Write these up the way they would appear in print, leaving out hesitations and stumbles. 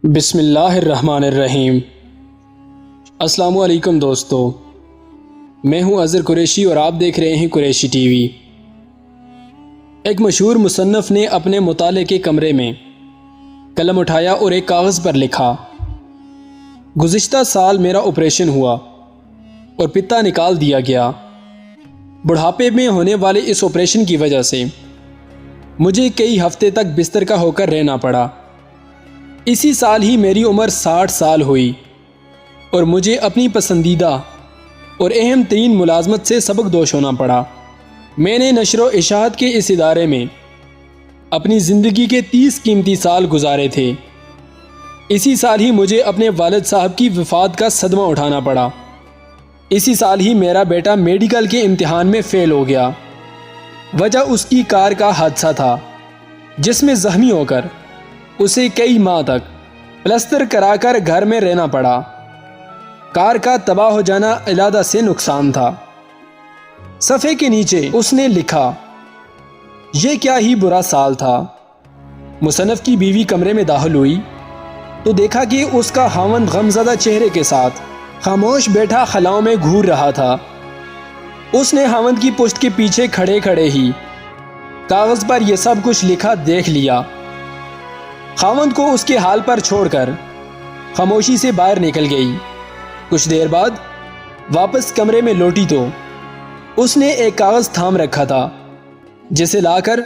بسم اللہ الرحمن الرحیم۔ السلام علیکم دوستو، میں ہوں اظہر قریشی اور آپ دیکھ رہے ہیں قریشی ٹی وی۔ ایک مشہور مصنف نے اپنے مطالعے کے کمرے میں قلم اٹھایا اور ایک کاغذ پر لکھا، گزشتہ سال میرا آپریشن ہوا اور پتا نکال دیا گیا۔ بڑھاپے میں ہونے والے اس آپریشن کی وجہ سے مجھے کئی ہفتے تک بستر کا ہو کر رہنا پڑا۔ اسی سال ہی میری عمر 60 سال ہوئی اور مجھے اپنی پسندیدہ اور اہم ترین ملازمت سے سبق دوش ہونا پڑا۔ میں نے نشر و اشاعت کے اس ادارے میں اپنی زندگی کے 30 قیمتی سال گزارے تھے۔ اسی سال ہی مجھے اپنے والد صاحب کی وفات کا صدمہ اٹھانا پڑا۔ اسی سال ہی میرا بیٹا میڈیکل کے امتحان میں فیل ہو گیا۔ وجہ اس کی کار کا حادثہ تھا جس میں زخمی ہو کر اسے کئی ماہ تک پلستر کرا کر گھر میں رہنا پڑا۔ کار کا تباہ ہو جانا علیحدہ سے نقصان تھا۔ صفحے کے نیچے اس نے لکھا، یہ کیا ہی برا سال تھا۔ مصنف کی بیوی کمرے میں داخل ہوئی تو دیکھا کہ اس کا خاوند غمزدہ چہرے کے ساتھ خاموش بیٹھا خلاؤں میں گھور رہا تھا۔ اس نے خاوند کی پشت کے پیچھے کھڑے کھڑے ہی کاغذ پر یہ سب کچھ لکھا دیکھ لیا۔ خاوند کو اس کے حال پر چھوڑ کر خاموشی سے باہر نکل گئی۔ کچھ دیر بعد واپس کمرے میں لوٹی تو اس نے ایک کاغذ تھام رکھا تھا جسے لا کر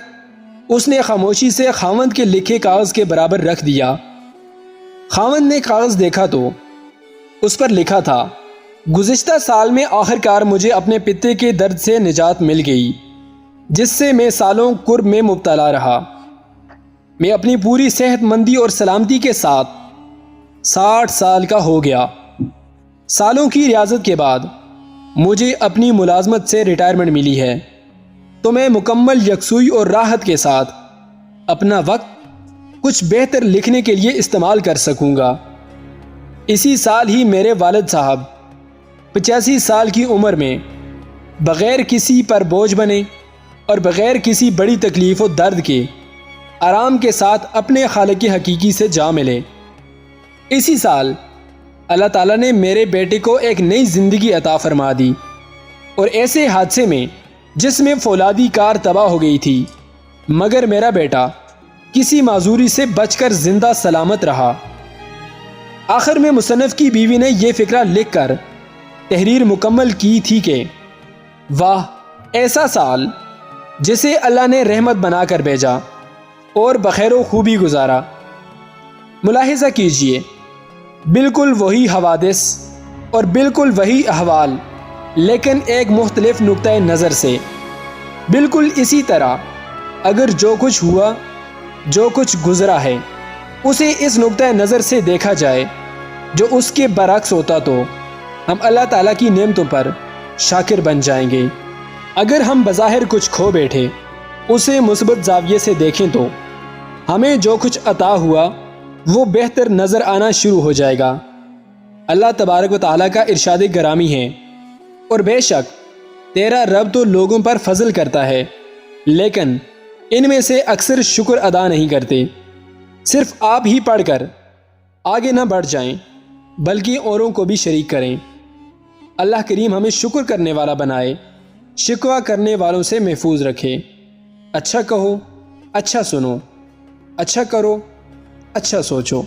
اس نے خاموشی سے خاوند کے لکھے کاغذ کے برابر رکھ دیا۔ خاوند نے کاغذ دیکھا تو اس پر لکھا تھا، گزشتہ سال میں آخر کار مجھے اپنے پتے کے درد سے نجات مل گئی جس سے میں سالوں کرب میں مبتلا رہا۔ میں اپنی پوری صحت مندی اور سلامتی کے ساتھ 60 سال کا ہو گیا۔ سالوں کی ریاضت کے بعد مجھے اپنی ملازمت سے ریٹائرمنٹ ملی ہے تو میں مکمل یکسوئی اور راحت کے ساتھ اپنا وقت کچھ بہتر لکھنے کے لیے استعمال کر سکوں گا۔ اسی سال ہی میرے والد صاحب 85 سال کی عمر میں بغیر کسی پر بوجھ بنے اور بغیر کسی بڑی تکلیف و درد کے آرام کے ساتھ اپنے خالق حقیقی سے جا ملے۔ اسی سال اللہ تعالیٰ نے میرے بیٹے کو ایک نئی زندگی عطا فرما دی اور ایسے حادثے میں جس میں فولادی کار تباہ ہو گئی تھی مگر میرا بیٹا کسی معذوری سے بچ کر زندہ سلامت رہا۔ آخر میں مصنف کی بیوی نے یہ فقرہ لکھ کر تحریر مکمل کی تھی کہ واہ ایسا سال جسے اللہ نے رحمت بنا کر بھیجا اور بخیر و خوبی گزارا۔ ملاحظہ کیجئے، بالکل وہی حوادث اور بالکل وہی احوال لیکن ایک مختلف نقطۂ نظر سے۔ بالکل اسی طرح اگر جو کچھ ہوا، جو کچھ گزرا ہے اسے اس نقطۂ نظر سے دیکھا جائے جو اس کے برعکس ہوتا تو ہم اللہ تعالیٰ کی نعمتوں پر شاکر بن جائیں گے۔ اگر ہم بظاہر کچھ کھو بیٹھے اسے مثبت زاویے سے دیکھیں تو ہمیں جو کچھ عطا ہوا وہ بہتر نظر آنا شروع ہو جائے گا۔ اللہ تبارک و تعالیٰ کا ارشاد گرامی ہے، اور بے شک تیرا رب تو لوگوں پر فضل کرتا ہے لیکن ان میں سے اکثر شکر ادا نہیں کرتے۔ صرف آپ ہی پڑھ کر آگے نہ بڑھ جائیں بلکہ اوروں کو بھی شریک کریں۔ اللہ کریم ہمیں شکر کرنے والا بنائے، شکوہ کرنے والوں سے محفوظ رکھے۔ اچھا کہو، اچھا سنو، اچھا کرو، اچھا سوچو۔